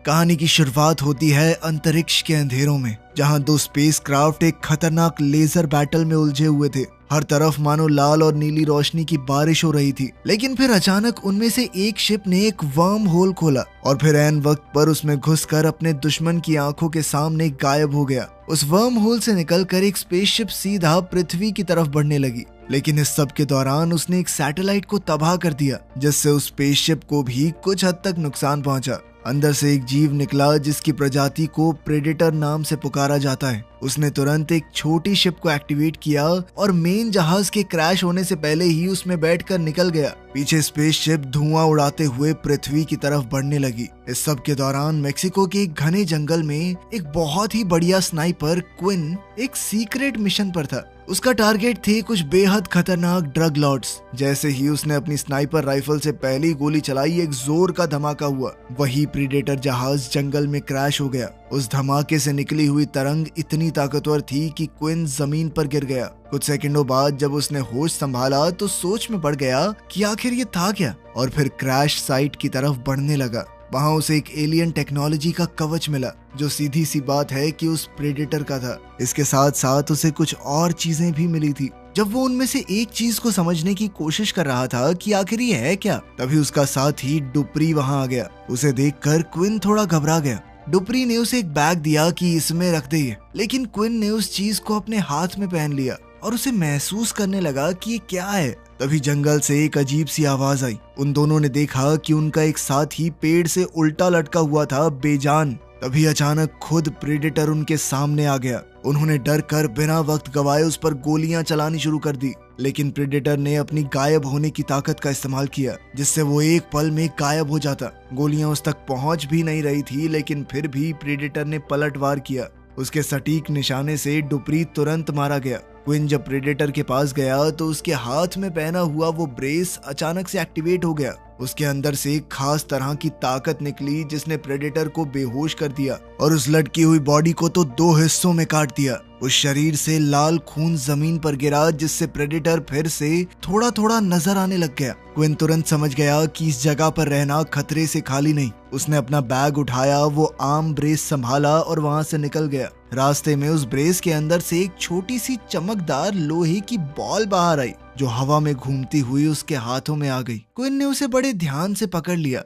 कहानी की शुरुआत होती है अंतरिक्ष के अंधेरों में, जहां दो स्पेसक्राफ्ट एक खतरनाक लेजर बैटल में उलझे हुए थे। हर तरफ मानो लाल और नीली रोशनी की बारिश हो रही थी। लेकिन फिर अचानक उनमें से एक शिप ने एक वर्म होल खोला और फिर ऐन वक्त पर उसमें घुसकर अपने दुश्मन की आंखों के सामने गायब हो गया। उस वर्म होल से निकलकर एक स्पेसशिप सीधा पृथ्वी की तरफ बढ़ने लगी, लेकिन इस सब के दौरान उसने एक सैटेलाइट को तबाह कर दिया, जिससे उस स्पेसशिप को भी कुछ हद तक नुकसान पहुंचा। अंदर से एक जीव निकला जिसकी प्रजाति को प्रेडेटर नाम से पुकारा जाता है। उसने तुरंत एक छोटी शिप को एक्टिवेट किया और मेन जहाज के क्रैश होने से पहले ही उसमें बैठकर निकल गया। पीछे स्पेसशिप धुआं उड़ाते हुए पृथ्वी की तरफ बढ़ने लगी। इस सब के दौरान मेक्सिको के एक घने जंगल में एक बहुत ही बढ़िया स्नाइपर क्विन एक सीक्रेट मिशन पर था। उसका टारगेट थे कुछ बेहद खतरनाक ड्रग लॉर्ड्स। जैसे ही उसने अपनी स्नाइपर राइफल से पहली गोली चलाई, एक जोर का धमाका हुआ। वही प्रीडेटर जहाज जंगल में क्रैश हो गया। उस धमाके से निकली हुई तरंग इतनी ताकतवर थी कि क्विन जमीन पर गिर गया। कुछ सेकंडों बाद जब उसने होश संभाला तो सोच में पड़ गया कि आखिर ये था क्या, और फिर क्रैश साइट की तरफ बढ़ने लगा। वहां उसे एक एलियन टेक्नोलॉजी का कवच मिला, जो सीधी सी बात है कि उस प्रेडेटर का था। इसके साथ साथ उसे कुछ और चीजें भी मिली थी। जब वो उनमें से एक चीज को समझने की कोशिश कर रहा था कि आखिर ये है क्या, तभी उसका साथी डुप्री वहां आ गया। उसे देखकर क्विन थोड़ा घबरा गया। डुप्री ने उसे एक बैग दिया कि इसमें रख दे, लेकिन क्विन ने उस चीज को अपने हाथ में पहन लिया और उसे महसूस करने लगा कि ये क्या है। तभी जंगल से एक अजीब सी आवाज आई। उन दोनों ने देखा कि उनका एक साथी पेड़ से उल्टा लटका हुआ था, बेजान। तभी अचानक खुद प्रेडेटर उनके सामने आ गया। उन्होंने डर कर बिना वक्त गवाए उस पर गोलियां चलानी शुरू कर दी, लेकिन प्रेडेटर ने अपनी गायब होने की ताकत का इस्तेमाल किया, जिससे वो एक पल में गायब हो जाता। गोलियां उस तक पहुंच भी नहीं रही थी, लेकिन फिर भी प्रेडेटर ने पलटवार किया। उसके सटीक निशाने से डुप्री तुरंत मारा गया। क्विन जब प्रेडेटर के पास गया तो उसके हाथ में पहना हुआ वो ब्रेस अचानक से एक्टिवेट हो गया। उसके अंदर से एक खास तरह की ताकत निकली जिसने प्रेडेटर को बेहोश कर दिया और उस लटकी हुई बॉडी को तो दो हिस्सों में काट दिया। उस शरीर से लाल खून जमीन पर गिरा, जिससे प्रेडेटर फिर से थोड़ा थोड़ा नजर आने लग गया। क्विन तुरंत समझ गया कि इस जगह पर रहना खतरे से खाली नहीं। उसने अपना बैग उठाया, वो आर्म ब्रेस संभाला और वहां से निकल गया। रास्ते में उस ब्रेस के अंदर से एक छोटी सी चमकदार लोहे की बॉल बाहर आई, जो हवा में घूमती हुई उसके हाथों में आ गई। क्विन ने उसे बड़े ध्यान से पकड़ लिया।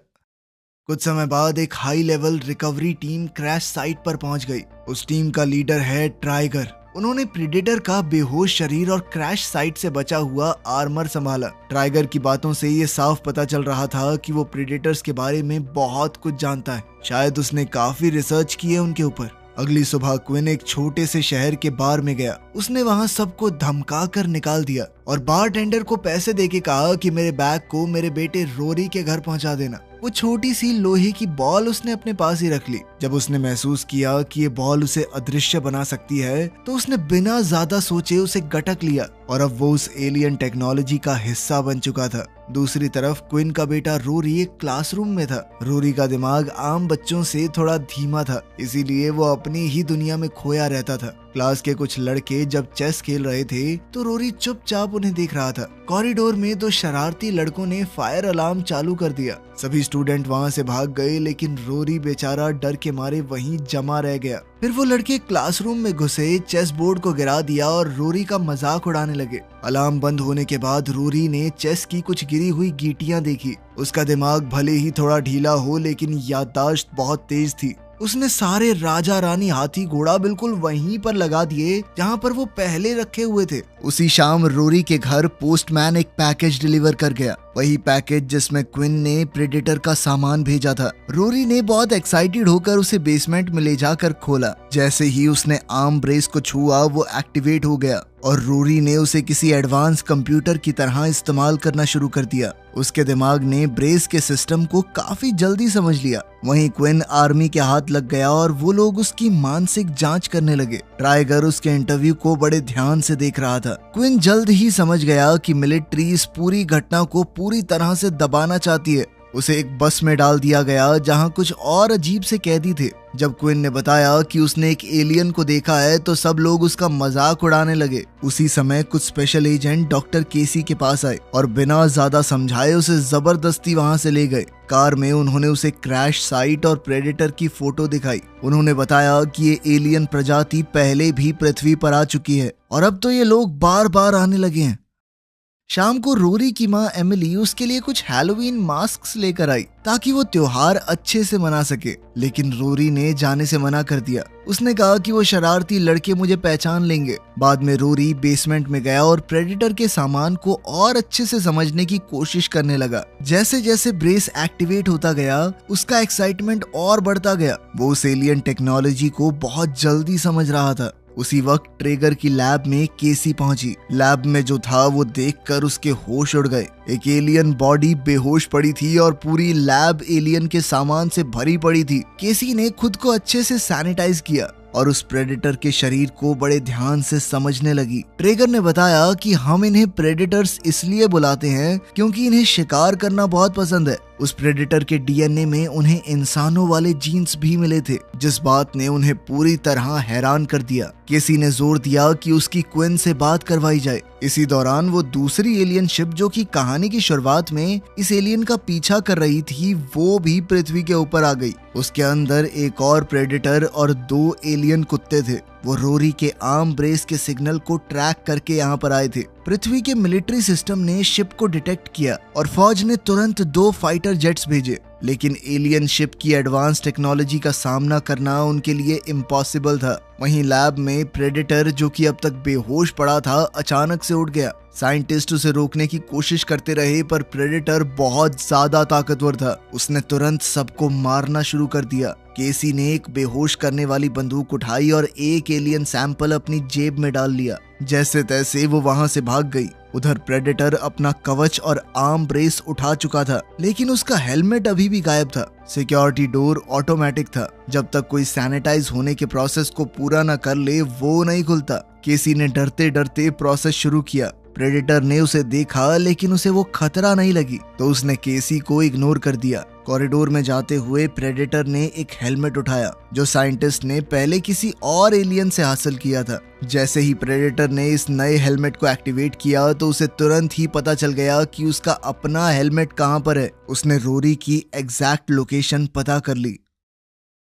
कुछ समय बाद एक high level recovery team crash site पर पहुंच गई। उस टीम का लीडर है ट्राइगर। उन्होंने प्रेडेटर का बेहोश शरीर और क्रैश साइट से बचा हुआ आर्मर संभाला। ट्राइगर की बातों से ये साफ पता चल रहा था कि वो प्रेडेटर्स के बारे में बहुत कुछ जानता है। शायद उसने काफी रिसर्च की है उनके ऊपर। अगली सुबह क्विन एक छोटे से शहर के बार में गया। उसने वहां सबको धमका कर निकाल दिया और बारटेंडर को पैसे देके कहा कि मेरे बैग को मेरे बेटे रोरी के घर पहुंचा देना। वो छोटी सी लोहे की बॉल उसने अपने पास ही रख ली। जब उसने महसूस किया कि ये बॉल उसे अदृश्य बना सकती है, तो उसने बिना ज्यादा सोचे उसे गटक लिया और अब वो उस एलियन टेक्नोलॉजी का हिस्सा बन चुका था। दूसरी तरफ क्विन का बेटा रोरी एक क्लासरूम में था। रोरी का दिमाग आम बच्चों से थोड़ा धीमा था, इसीलिए वो अपनी ही दुनिया में खोया रहता था। क्लास के कुछ लड़के जब चेस खेल रहे थे तो रोरी चुपचाप उन्हें देख रहा था। कॉरिडोर में दो शरारती लड़कों ने फायर अलार्म चालू कर दिया। सभी स्टूडेंट वहां से भाग गए, लेकिन रोरी बेचारा डर के मारे वहीं जमा रह गया। फिर वो लड़के क्लासरूम में घुसे, चेस बोर्ड को गिरा दिया और रोरी का मजाक उड़ाने लगे। अलार्म बंद होने के बाद रोरी ने चेस की कुछ गिरी हुई गीटियां देखी। उसका दिमाग भले ही थोड़ा ढीला हो, लेकिन याददाश्त बहुत तेज थी। उसने सारे राजा रानी हाथी घोड़ा बिल्कुल वहीं पर लगा दिए जहां पर वो पहले रखे हुए थे। उसी शाम रोरी के घर पोस्टमैन एक पैकेज डिलीवर कर गया, वही पैकेज जिसमें क्विन ने प्रेडेटर का सामान भेजा था। रोरी ने बहुत एक्साइटेड होकर उसे बेसमेंट में ले जाकर खोला। जैसे ही उसने आर्म ब्रेस को छुआ, वो एक्टिवेट हो गया और रोरी ने उसे किसी एडवांस कंप्यूटर की तरह इस्तेमाल करना शुरू कर दिया। उसके दिमाग ने ब्रेस के सिस्टम को काफी जल्दी समझ लिया। वहीं क्विन आर्मी के हाथ लग गया और वो लोग उसकी मानसिक जांच करने लगे। ट्राइगर उसके इंटरव्यू को बड़े ध्यान से देख रहा था। क्विन जल्द ही समझ गया कि मिलिट्री इस पूरी घटना को पूरी तरह से दबाना चाहती है। उसे एक बस में डाल दिया गया जहां कुछ और अजीब से कैदी थे। जब क्विन ने बताया कि उसने एक एलियन को देखा है तो सब लोग उसका मजाक उड़ाने लगे। उसी समय कुछ स्पेशल एजेंट डॉक्टर केसी के पास आए और बिना ज्यादा समझाए उसे जबरदस्ती वहां से ले गए। कार में उन्होंने उसे क्रैश साइट और प्रेडेटर की फोटो दिखाई। उन्होंने बताया कि ये एलियन प्रजाति पहले भी पृथ्वी पर आ चुकी है और अब तो ये लोग बार बार आने लगे हैं। शाम को रोरी की माँ एमिली उसके लिए कुछ हैलोवीन मास्क्स लेकर आई ताकि वो त्योहार अच्छे से मना सके, लेकिन रोरी ने जाने से मना कर दिया। उसने कहा कि वो शरारती लड़के मुझे पहचान लेंगे। बाद में रोरी बेसमेंट में गया और प्रेडेटर के सामान को और अच्छे से समझने की कोशिश करने लगा। जैसे जैसे ब्रेस एक्टिवेट होता गया उसका एक्साइटमेंट और बढ़ता गया। वो उस एलियन टेक्नोलॉजी को बहुत जल्दी समझ रहा था। उसी वक्त ट्रेगर की लैब में केसी पहुंची। लैब में जो था वो देखकर उसके होश उड़ गए। एक एलियन बॉडी बेहोश पड़ी थी और पूरी लैब एलियन के सामान से भरी पड़ी थी। केसी ने खुद को अच्छे से सैनिटाइज किया और उस प्रेडेटर के शरीर को बड़े ध्यान से समझने लगी। ट्रेगर ने बताया कि हम इन्हें प्रेडेटर्स इसलिए बुलाते हैं क्योंकि इन्हें शिकार करना बहुत पसंद है। उस प्रेडेटर के डीएनए में उन्हें इंसानों वाले जीन्स भी मिले थे, जिस बात ने उन्हें पूरी तरह हैरान कर दिया। केसी ने जोर दिया कि उसकी क्विन से बात करवाई जाए। इसी दौरान वो दूसरी एलियन शिप जो कि कहानी की शुरुआत में इस एलियन का पीछा कर रही थी वो भी पृथ्वी के ऊपर आ गई। उसके अंदर एक और प्रेडेटर और 2 एलियन कुत्ते थे। वो रोरी के आर्म ब्रेस के सिग्नल को ट्रैक करके यहाँ पर आए थे। पृथ्वी के मिलिट्री सिस्टम ने शिप को डिटेक्ट किया और फौज ने तुरंत 2 फाइटर जेट्स भेजे, लेकिन एलियन शिप की एडवांस टेक्नोलॉजी का सामना करना उनके लिए इम्पॉसिबल था। वहीं लैब में प्रेडेटर जो कि अब तक बेहोश पड़ा था अचानक से उठ गया। साइंटिस्ट उसे रोकने की कोशिश करते रहे पर प्रेडेटर बहुत ज्यादा ताकतवर था। उसने तुरंत सबको मारना शुरू कर दिया। केसी ने एक बेहोश करने वाली बंदूक उठाई और एक एलियन सैंपल अपनी जेब में डाल लिया। जैसे तैसे वो वहां से भाग गई। उधर प्रेडेटर अपना कवच और आर्म ब्रेस उठा चुका था, लेकिन उसका हेलमेट अभी भी गायब था। सिक्योरिटी डोर ऑटोमेटिक था। जब तक कोई सैनिटाइज होने के प्रोसेस को पूरा न कर ले वो नहीं खुलता। केसी ने डरते डरते प्रोसेस शुरू किया। प्रेडेटर ने उसे देखा लेकिन उसे वो खतरा नहीं लगी, तो उसने केसी को इग्नोर कर दिया। कॉरिडोर में जाते हुए प्रेडेटर ने एक हेलमेट उठाया जो साइंटिस्ट ने पहले किसी और एलियन से हासिल किया था। जैसे ही प्रेडेटर ने इस नए हेलमेट को एक्टिवेट किया तो उसे तुरंत ही पता चल गया कि उसका अपना हेलमेट कहां पर है। उसने रोरी की एग्जैक्ट लोकेशन पता कर ली।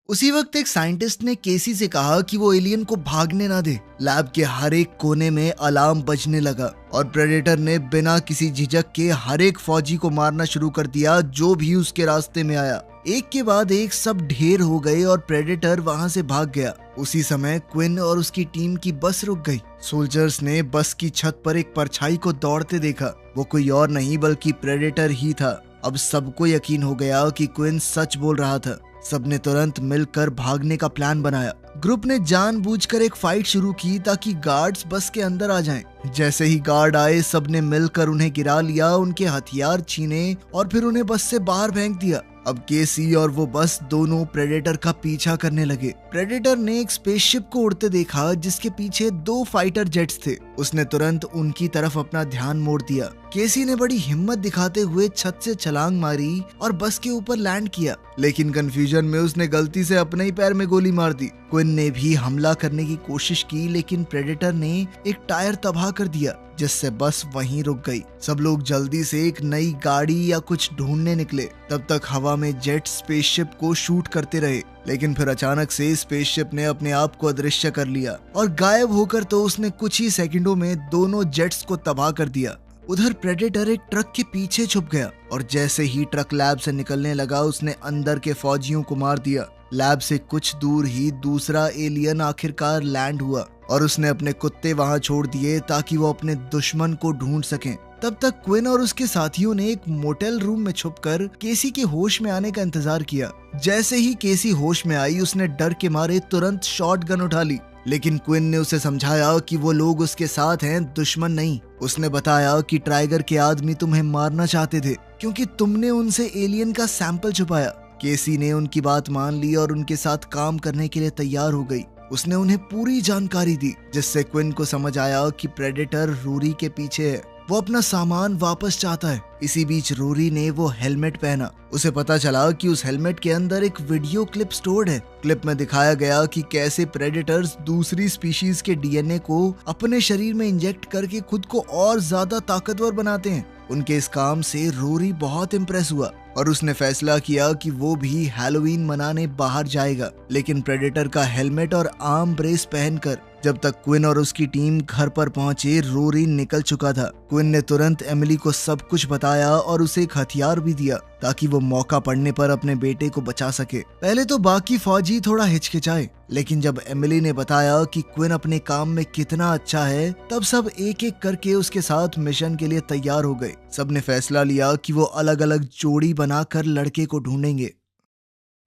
उसी वक्त एक साइंटिस्ट ने केसी से कहा कि वो एलियन को भागने ना दे। लैब के हर एक कोने में अलार्म बजने लगा और प्रेडेटर ने बिना किसी झिझक के हर एक फौजी को मारना शुरू कर दिया जो भी उसके रास्ते में आया। एक के बाद एक सब ढेर हो गए और प्रेडेटर वहां से भाग गया। उसी समय क्विन और उसकी टीम की बस रुक गई। सोल्जर्स ने बस की छत पर एक परछाई को दौड़ते देखा। वो कोई और नहीं बल्कि प्रेडेटर ही था। अब सबको यकीन हो गया कि क्विन सच बोल रहा था। सबने तुरंत मिलकर भागने का प्लान बनाया। ग्रुप ने जानबूझकर एक फाइट शुरू की ताकि गार्ड्स बस के अंदर आ जाएं। जैसे ही गार्ड आए सबने मिलकर उन्हें गिरा लिया, उनके हथियार छीने और फिर उन्हें बस से बाहर फेंक दिया। अब केसी और वो बस दोनों प्रेडेटर का पीछा करने लगे। प्रेडेटर ने एक स्पेसशिप को उड़ते देखा जिसके पीछे 2 फाइटर जेट्स थे। उसने तुरंत उनकी तरफ अपना ध्यान मोड़ दिया। केसी ने बड़ी हिम्मत दिखाते हुए छत से छलांग मारी और बस के ऊपर लैंड किया, लेकिन कंफ्यूजन में उसने गलती से अपने ही पैर में गोली मार दी। क्विन ने भी हमला करने की कोशिश की, लेकिन प्रेडेटर ने एक टायर तबाह कर दिया जिससे बस वहीं रुक गई। सब लोग जल्दी से एक नई गाड़ी या कुछ ढूंढने निकले। तब तक हवा में जेट स्पेसशिप को शूट करते रहे, लेकिन फिर अचानक से स्पेसशिप ने अपने आप को अदृश्य कर लिया और गायब होकर तो उसने कुछ ही सेकंडों में दोनों जेट्स को तबाह कर दिया। उधर प्रेडेटर एक ट्रक के पीछे छुप गया और जैसे ही ट्रक लैब से निकलने लगा उसने अंदर के फौजियों को मार दिया। लैब से कुछ दूर ही दूसरा एलियन आखिरकार लैंड हुआ और उसने अपने कुत्ते वहां छोड़ दिए ताकि वो अपने दुश्मन को ढूंढ सकें। तब तक क्विन और उसके साथियों ने एक मोटेल रूम में छुपकर केसी के होश में आने का इंतजार किया। जैसे ही केसी होश में आई उसने डर के मारे तुरंत शॉटगन उठा ली, लेकिन क्विन ने उसे समझाया कि वो लोग उसके साथ हैं, दुश्मन नहीं। उसने बताया कि टाइगर के आदमी तुम्हें मारना चाहते थे क्योंकि तुमने उनसे एलियन का सैंपल छुपाया। केसी ने उनकी बात मान ली और उनके साथ काम करने के लिए तैयार हो गई। उसने उन्हें पूरी जानकारी दी जिससे क्विन को समझ आया कि प्रेडेटर रोरी के पीछे है। वो अपना सामान वापस चाहता है। इसी बीच रोरी ने वो हेलमेट पहना। उसे पता चला कि उस हेलमेट के अंदर एक वीडियो क्लिप स्टोर्ड है। क्लिप में दिखाया गया कि कैसे प्रेडेटर्स दूसरी स्पीशीज के डीएनए को अपने शरीर में इंजेक्ट करके खुद को और ज्यादा ताकतवर बनाते हैं। उनके इस काम से रोरी बहुत इम्प्रेस हुआ और उसने फैसला किया कि वो भी हैलोवीन मनाने बाहर जाएगा, लेकिन प्रेडेटर का हेलमेट और आर्म ब्रेस पहनकर। जब तक क्विन और उसकी टीम घर पर पहुंचे, रोरी निकल चुका था। क्विन ने तुरंत एमिली को सब कुछ बताया और उसे एक हथियार भी दिया ताकि वो मौका पड़ने पर अपने बेटे को बचा सके। पहले तो बाकी फौजी थोड़ा हिचकिचाए, लेकिन जब एमिली ने बताया कि क्विन अपने काम में कितना अच्छा है, तब सब एक एक करके उसके साथ मिशन के लिए तैयार हो गए। सबने फैसला लिया कि वो अलग अलग जोड़ी बनाकर लड़के को ढूंढेंगे।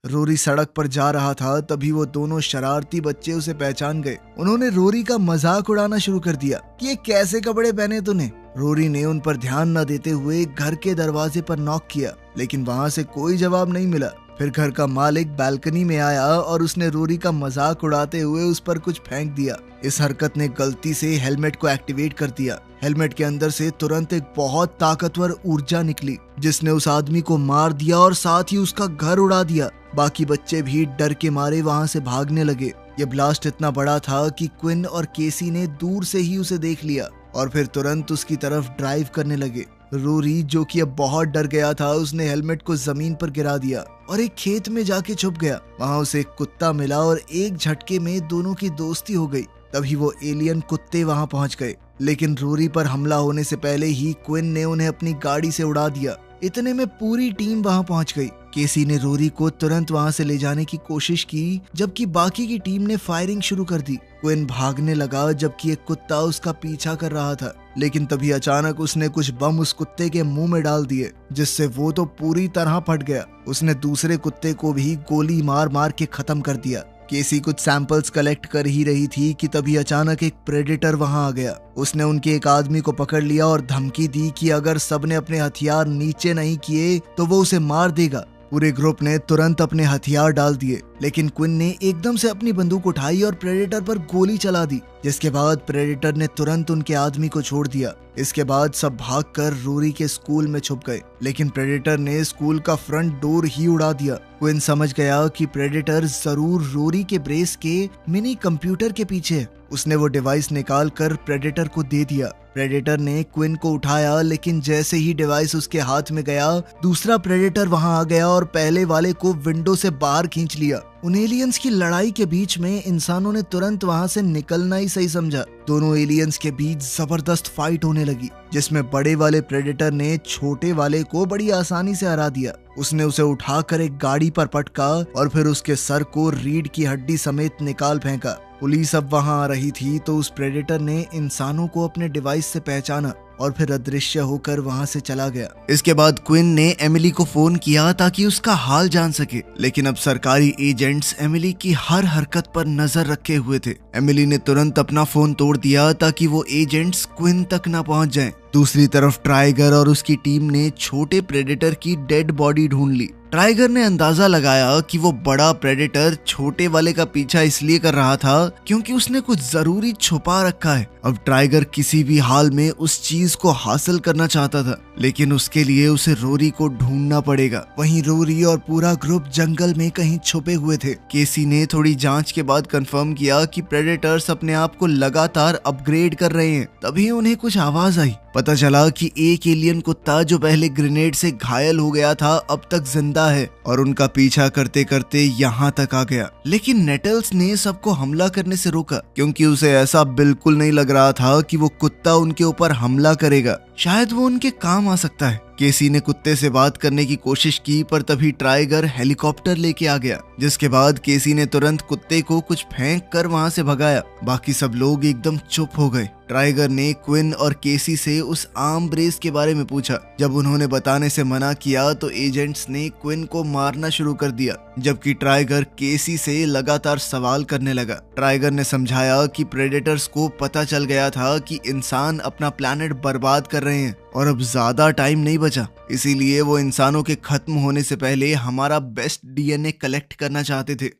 रोरी सड़क पर जा रहा था, तभी वो दोनों शरारती बच्चे उसे पहचान गए। उन्होंने रोरी का मजाक उड़ाना शुरू कर दिया कि ये कैसे कपड़े पहने तूने। रोरी ने उन पर ध्यान न देते हुए घर के दरवाजे पर नॉक किया, लेकिन वहां से कोई जवाब नहीं मिला। फिर घर का मालिक बालकनी में आया और उसने रोरी का मजाक उड़ाते हुए उस पर कुछ फेंक दिया। इस हरकत ने गलती से हेलमेट को एक्टिवेट कर दिया। हेलमेट के अंदर से तुरंत एक बहुत ताकतवर ऊर्जा निकली, जिसने उस आदमी को मार दिया और साथ ही उसका घर उड़ा दिया। बाकी बच्चे भी डर के मारे वहां से भागने लगे। ये ब्लास्ट इतना बड़ा था कि क्विन और केसी ने दूर से ही उसे देख लिया और फिर तुरंत उसकी तरफ ड्राइव करने लगे। रोरी, जो कि अब बहुत डर गया था, उसने हेलमेट को जमीन पर गिरा दिया और एक खेत में जाके छुप गया। वहां उसे एक कुत्ता मिला और एक झटके में दोनों की दोस्ती हो गई। तभी वो एलियन कुत्ते वहां पहुंच गए, लेकिन रोरी पर हमला होने से पहले ही क्विन ने उन्हें अपनी गाड़ी से उड़ा दिया। इतने में पूरी टीम वहां पहुंच गई। केसी ने रोरी को तुरंत वहां से ले जाने की कोशिश की, जबकि बाकी की टीम ने फायरिंग शुरू कर दी। क्विन भागने लगा जबकि एक कुत्ता उसका पीछा कर रहा था, लेकिन तभी अचानक उसने कुछ बम उस कुत्ते के मुंह में डाल दिए, जिससे वो तो पूरी तरह फट गया। उसने दूसरे कुत्ते को भी गोली मार मार के खत्म कर दिया। केसी कुछ सैंपल्स कलेक्ट कर ही रही थी कि तभी अचानक एक प्रेडेटर वहां आ गया। उसने उनके एक आदमी को पकड़ लिया और धमकी दी कि अगर सबने अपने हथियार नीचे नहीं किए तो वो उसे मार देगा। पूरे ग्रुप ने तुरंत अपने हथियार डाल दिए, लेकिन क्विन ने एकदम से अपनी बंदूक उठाई और प्रेडेटर पर गोली चला दी, जिसके बाद प्रेडेटर ने तुरंत उनके आदमी को छोड़ दिया। इसके बाद सब भागकर रोरी के स्कूल में छुप गए, लेकिन प्रेडेटर ने स्कूल का फ्रंट डोर ही उड़ा दिया। क्विन समझ गया कि प्रेडेटर जरूर रोरी के ब्रेस के मिनी कंप्यूटर के पीछे है। उसने वो डिवाइस निकाल कर प्रेडेटर को दे दिया। प्रेडेटर ने क्विन को उठाया, लेकिन जैसे ही डिवाइस उसके हाथ में गया, दूसरा प्रेडेटर वहां आ गया और पहले वाले को विंडो से बाहर खींच लिया। उन एलियंस की लड़ाई के बीच में इंसानों ने तुरंत वहां से निकलना ही सही समझा। दोनों एलियंस के बीच जबरदस्त फाइट होने लगी, जिसमें बड़े वाले प्रेडेटर ने छोटे वाले को बड़ी आसानी से हरा दिया। उसने उसे उठाकर एक गाड़ी पर पटका और फिर उसके सर को रीढ़ की हड्डी समेत निकाल फेंका। पुलिस अब वहां आ रही थी तो उस प्रेडेटर ने इंसानों को अपने डिवाइस से पहचाना और फिर अदृश्य होकर वहां से चला गया। इसके बाद क्विन ने एमिली को फोन किया ताकि उसका हाल जान सके, लेकिन अब सरकारी एजेंट्स एमिली की हर हरकत पर नजर रखे हुए थे। एमिली ने तुरंत अपना फोन तोड़ दिया ताकि वो एजेंट्स क्विन तक न पहुंच जाएं। दूसरी तरफ टाइगर और उसकी टीम ने छोटे प्रेडेटर की डेड बॉडी ढूंढ ली। टाइगर ने अंदाजा लगाया कि वो बड़ा प्रेडेटर छोटे वाले का पीछा इसलिए कर रहा था क्योंकि उसने कुछ जरूरी छुपा रखा है। अब टाइगर किसी भी हाल में उस चीज को हासिल करना चाहता था, लेकिन उसके लिए उसे रोरी को ढूंढना पड़ेगा। वहीं रोरी और पूरा ग्रुप जंगल में कहीं छुपे हुए थे। केसी ने थोड़ी जांच के बाद कंफर्म किया कि प्रेडेटर्स अपने आप को लगातार अपग्रेड कर रहे हैं। तभी उन्हें कुछ आवाज आई। पता चला कि एक एलियन कुत्ता जो पहले ग्रेनेड से घायल हो गया था अब तक जिंदा है और उनका पीछा करते करते यहाँ तक आ गया। लेकिन नेटल्स ने सबको हमला करने से रोका क्योंकि उसे ऐसा बिल्कुल नहीं लग रहा था कि वो कुत्ता उनके ऊपर हमला करेगा। शायद वो उनके काम आ सकता है। केसी ने कुत्ते से बात करने की कोशिश की, पर तभी टाइगर हेलीकॉप्टर लेके आ गया, जिसके बाद केसी ने तुरंत कुत्ते को कुछ फेंक कर वहां से भगाया। बाकी सब लोग एकदम चुप हो गए। टाइगर ने क्विन और केसी से उस आर्म ब्रेस के बारे में पूछा। जब उन्होंने बताने से मना किया तो एजेंट्स ने क्विन को मारना शुरू कर दिया, जबकि टाइगर केसी से लगातार सवाल करने लगा। टाइगर ने समझाया कि प्रेडेटर्स को पता चल गया था कि इंसान अपना प्लैनेट बर्बाद कर रहे हैं और अब ज्यादा टाइम नहीं बचा, इसीलिए वो इंसानों के खत्म होने से पहले हमारा बेस्ट डीएनए कलेक्ट करना चाहते थे।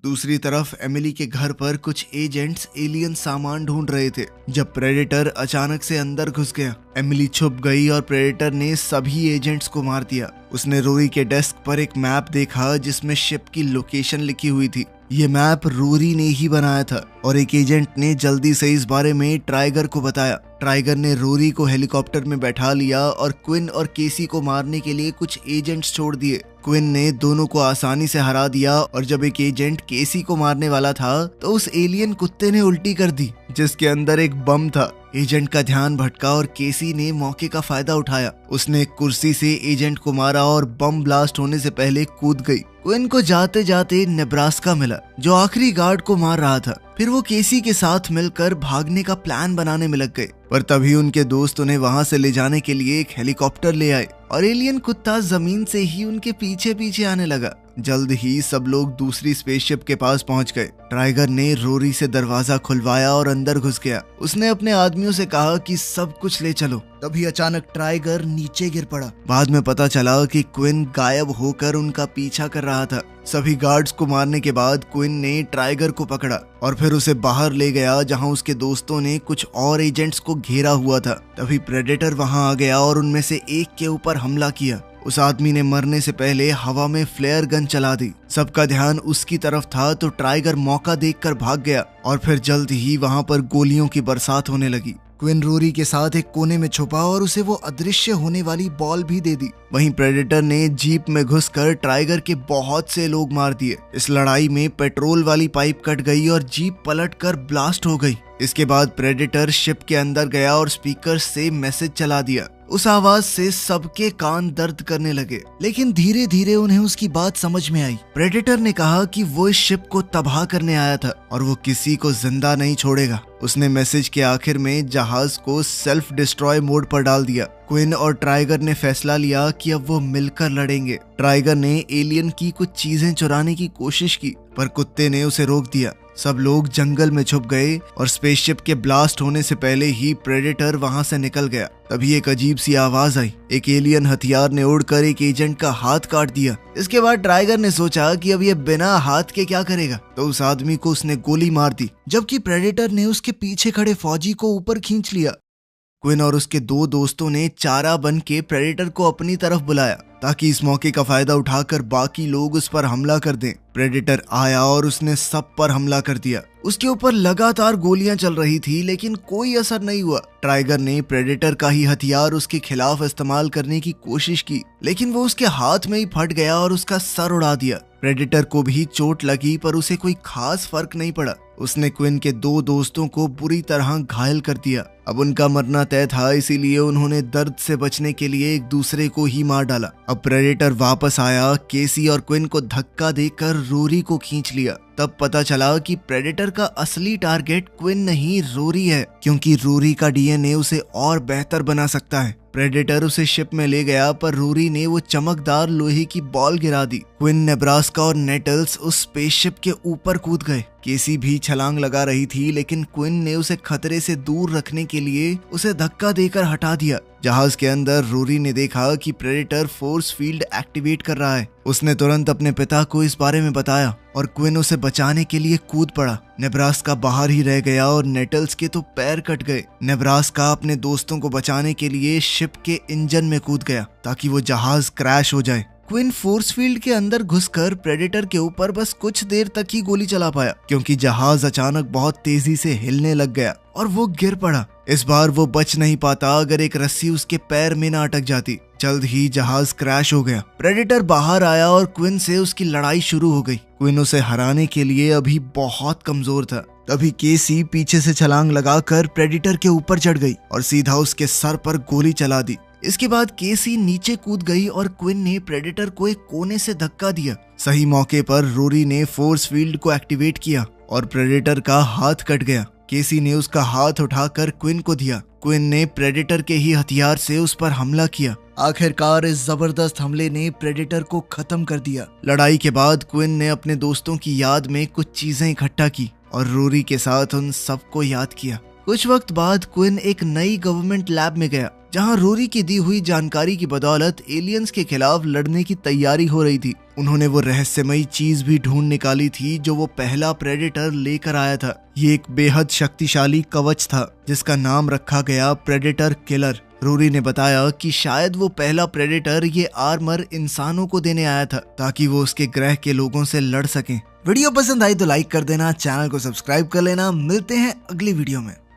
दूसरी तरफ एमिली के घर पर कुछ एजेंट्स एलियन सामान ढूंढ रहे थे जब प्रेडेटर अचानक से अंदर घुस गया। एमिली छुप गई और प्रेडेटर ने सभी एजेंट्स को मार दिया। उसने रोरी के डेस्क पर एक मैप देखा जिसमें शिप की लोकेशन लिखी हुई थी। ये मैप रोरी ने ही बनाया था और एक एजेंट ने जल्दी से इस बारे में ट्राइगर को बताया। ट्राइगर ने रोरी को हेलीकॉप्टर में बैठा लिया और क्विन और केसी को मारने के लिए कुछ एजेंट्स छोड़ दिए। क्विन ने दोनों को आसानी से हरा दिया और जब एक एजेंट केसी को मारने वाला था तो उस एलियन कुत्ते ने उल्टी कर दी जिसके अंदर एक बम था। एजेंट का ध्यान भटका और केसी ने मौके का फायदा उठाया। उसने एक कुर्सी से एजेंट को मारा और बम ब्लास्ट होने से पहले कूद गई। क्विन को जाते जाते नेब्रास्का मिला जो आखिरी गार्ड को मार रहा था। फिर वो केसी के साथ मिलकर भागने का प्लान बनाने में लग गए, पर तभी उनके दोस्त उन्हें वहां से ले जाने के लिए एक हेलीकॉप्टर ले आए और एलियन कुत्ता जमीन से ही उनके पीछे पीछे आने लगा। जल्द ही सब लोग दूसरी स्पेसशिप के पास पहुंच गए। ट्राइगर ने रोरी से दरवाजा खुलवाया और अंदर घुस गया। उसने अपने आदमियों से कहा कि सब कुछ ले चलो। तभी अचानक ट्राइगर नीचे गिर पड़ा। बाद में पता चला कि क्विन गायब होकर उनका पीछा कर रहा था। सभी गार्ड्स को मारने के बाद क्विन ने ट्राइगर को पकड़ा और फिर उसे बाहर ले गया जहां उसके दोस्तों ने कुछ और एजेंट्स को घेरा हुआ था। तभी प्रेडेटर वहां आ गया और उनमें से एक के ऊपर हमला किया। उस आदमी ने मरने से पहले हवा में फ्लेयर गन चला दी। सबका ध्यान उसकी तरफ था तो ट्राइगर मौका देखकर भाग गया और फिर जल्द ही वहां पर गोलियों की बरसात होने लगी। क्विन रोरी के साथ एक कोने में छुपा और उसे वो अदृश्य होने वाली बॉल भी दे दी। वहीं प्रेडेटर ने जीप में घुसकर ट्राइगर के बहुत से लोग मार दिए। इस लड़ाई में पेट्रोल वाली पाइप कट गई और जीप पलटकर ब्लास्ट हो गई। इसके बाद प्रेडेटर शिप के अंदर गया और स्पीकर से मैसेज चला दिया। उस आवाज से सबके कान दर्द करने लगे, लेकिन धीरे धीरे उन्हें उसकी बात समझ में आई। प्रेडेटर ने कहा कि वो इस शिप को तबाह करने आया था और वो किसी को जिंदा नहीं छोड़ेगा। उसने मैसेज के आखिर में जहाज को सेल्फ डिस्ट्रॉय मोड पर डाल दिया। क्विन और ट्राइगर ने फैसला लिया कि अब वो मिलकर लड़ेंगे। ट्राइगर ने एलियन की कुछ चीजें चुराने की कोशिश की, पर कुत्ते ने उसे रोक दिया। सब लोग जंगल में छुप गए और स्पेसशिप के ब्लास्ट होने से पहले ही प्रेडेटर वहां से निकल गया। तभी एक अजीब सी आवाज आई। एक एलियन हथियार ने उड़कर एक एजेंट का हाथ काट दिया। इसके बाद ट्राइगर ने सोचा कि अब ये बिना हाथ के क्या करेगा, तो उस आदमी को उसने गोली मार दी, जबकि प्रेडेटर ने उसके पीछे खड़े फौजी को ऊपर खींच लिया। क्विन और उसके दो दोस्तों ने चारा बन के प्रेडेटर को अपनी तरफ बुलाया ताकि इस मौके का फायदा उठाकर बाकी लोग उस पर हमला कर दें। प्रेडेटर आया और उसने सब पर हमला कर दिया। उसके ऊपर लगातार गोलियां चल रही थी लेकिन कोई असर नहीं हुआ। ट्राइगर ने प्रेडेटर का ही हथियार उसके खिलाफ इस्तेमाल करने की कोशिश की, लेकिन वो उसके हाथ में ही फट गया और उसका सर उड़ा दिया। प्रेडेटर को भी चोट लगी पर उसे कोई खास फर्क नहीं पड़ा। उसने क्विन के दो दोस्तों को बुरी तरह घायल कर दिया। अब उनका मरना तय था, इसीलिए उन्होंने दर्द से बचने के लिए एक दूसरे को ही मार डाला। अब प्रेडेटर वापस आया। केसी और क्विन को धक्का देकर रोरी को खींच लिया। तब पता चला कि प्रेडेटर का असली टारगेट क्विन नहीं रोरी है, क्योंकि रोरी का डीएनए उसे और बेहतर बना सकता है। प्रेडेटर उसे शिप में ले गया पर रोरी ने वो चमकदार लोहे की बॉल गिरा दी। क्विन, नेब्रास्का और नेटल्स उस स्पेसशिप के ऊपर कूद गए। केसी भी छलांग लगा रही थी, लेकिन क्विन ने उसे खतरे से दूर रखने के लिए उसे धक्का देकर हटा दिया। जहाज के अंदर रोरी ने देखा कि प्रेडेटर फोर्स फील्ड एक्टिवेट कर रहा है। उसने तुरंत अपने पिता को इस बारे में बताया और क्विन उसे बचाने के लिए कूद पड़ा। नेब्रास्का बाहर ही रह गया और नेटल्स के तो पैर कट गए। नेब्रास्का अपने दोस्तों को बचाने के लिए शिप के इंजन में कूद गया ताकि वो जहाज क्रैश हो जाए। क्विन फोर्स फील्ड के अंदर घुसकर प्रेडेटर के ऊपर बस कुछ देर तक ही गोली चला पाया, क्योंकि जहाज अचानक बहुत तेजी से हिलने लग गया और वो गिर पड़ा। इस बार वो बच नहीं पाता अगर एक रस्सी उसके पैर में ना अटक जाती। जल्द ही जहाज क्रैश हो गया। प्रेडेटर बाहर आया और क्विन से उसकी लड़ाई शुरू हो गई। क्विन उसे हराने के लिए अभी बहुत कमजोर था। तभी केसी पीछे से छलांग लगाकर प्रेडेटर के ऊपर चढ़ गई और सीधा उसके सर पर गोली चला दी। इसके बाद केसी नीचे कूद गई और क्विन ने प्रेडेटर को एक कोने से धक्का दिया। सही मौके पर रोरी ने फोर्स फील्ड को एक्टिवेट किया और प्रेडेटर का हाथ कट गया। केसी ने उसका हाथ उठाकर क्विन को दिया। क्विन ने प्रेडेटर के ही हथियार से उस पर हमला किया। आखिरकार इस जबरदस्त हमले ने प्रेडेटर को खत्म कर दिया। लड़ाई के बाद क्विन ने अपने दोस्तों की याद में कुछ चीजें इकट्ठा की और रोरी के साथ उन सबको याद किया। कुछ वक्त बाद क्विन एक नई गवर्नमेंट लैब में गया जहां रोरी की दी हुई जानकारी की बदौलत एलियंस के खिलाफ लड़ने की तैयारी हो रही थी। उन्होंने वो रहस्यमयी चीज भी ढूंढ निकाली थी जो वो पहला प्रेडेटर लेकर आया था। ये एक बेहद शक्तिशाली कवच था जिसका नाम रखा गया प्रेडेटर किलर। रोरी ने बताया कि शायद वो पहला प्रेडेटर ये आर्मर इंसानों को देने आया था ताकि वो उसके ग्रह के लोगों से लड़ सकें। वीडियो पसंद आई तो लाइक कर देना, चैनल को सब्सक्राइब कर लेना। मिलते हैं अगली वीडियो में।